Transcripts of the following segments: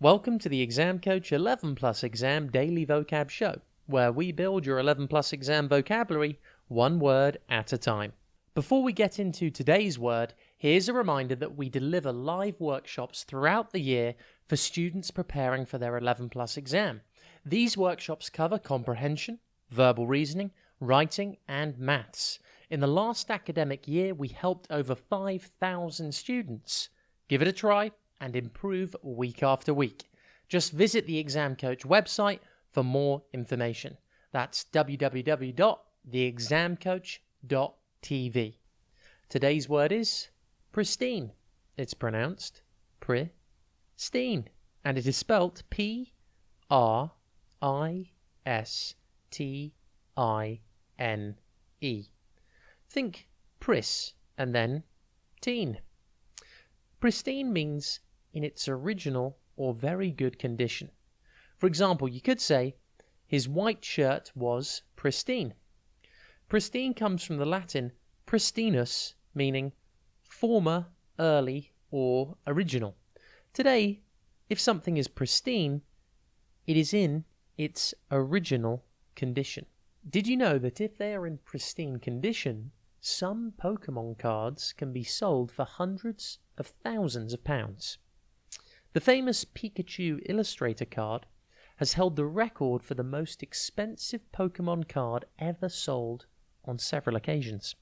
Welcome to the Exam Coach 11 Plus Exam Daily Vocab Show, where we build your 11 Plus exam vocabulary one word at a time. Before we get into today's word, here's a reminder that we deliver live workshops throughout the year for students preparing for their 11 Plus exam. These workshops cover comprehension, verbal reasoning, writing, and maths. In the last academic year, we helped over 5,000 students. Give it a try and improve week after week. Just visit the Exam Coach website for more information. That's www.theexamcoach.tv. Today's word is pristine. It's pronounced Pristine, and it is spelt Pristine. Think pris and then teen. Pristine means in its original or very good condition. For example, you could say, his white shirt was pristine. Pristine comes from the Latin pristinus, meaning former, early, or original. Today, if something is pristine, it is in its original condition. Did you know that if they are in pristine condition, some Pokemon cards can be sold for hundreds of thousands of pounds? The famous Pikachu Illustrator card has held the record for the most expensive Pokemon card ever sold on several occasions.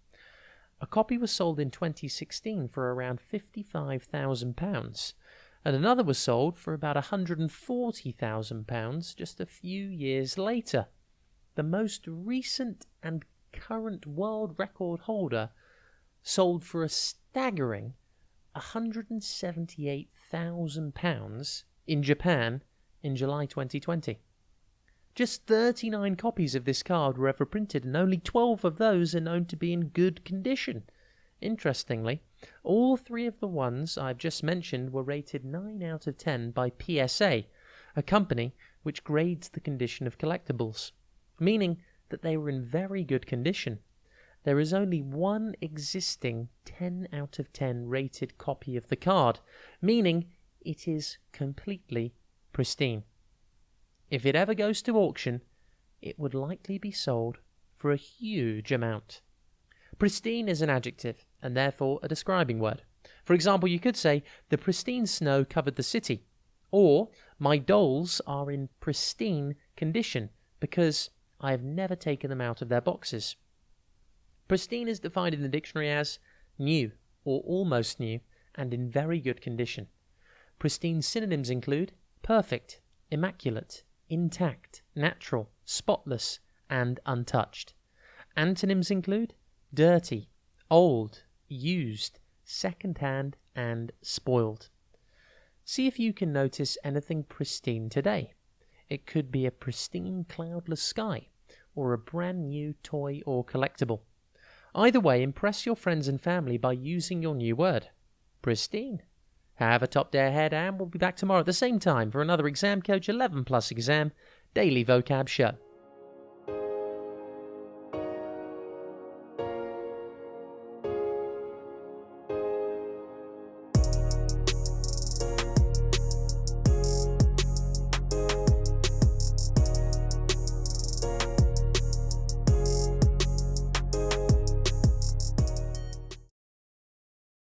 A copy was sold in 2016 for around £55,000, and another was sold for about £140,000 just a few years later. The most recent and current world record holder sold for a staggering £178,000 in Japan in July 2020. Just 39 copies of this card were ever printed, and only 12 of those are known to be in good condition. Interestingly, all three of the ones I've just mentioned were rated 9 out of 10 by PSA, a company which grades the condition of collectibles, meaning that they were in very good condition. There is only one existing 10 out of 10 rated copy of the card, meaning it is completely pristine. If it ever goes to auction, it would likely be sold for a huge amount. Pristine is an adjective, and therefore a describing word. For example, you could say, the pristine snow covered the city, or my dolls are in pristine condition because I have never taken them out of their boxes. Pristine is defined in the dictionary as new or almost new and in very good condition. Pristine synonyms include perfect, immaculate, intact, natural, spotless, and untouched. Antonyms include dirty, old, used, second-hand, and spoiled. See if you can notice anything pristine today. It could be a pristine cloudless sky or a brand new toy or collectible. Either way, impress your friends and family by using your new word, pristine. Have a top day ahead, and we'll be back tomorrow at the same time for another Exam Coach 11 Plus Exam Daily Vocab Show.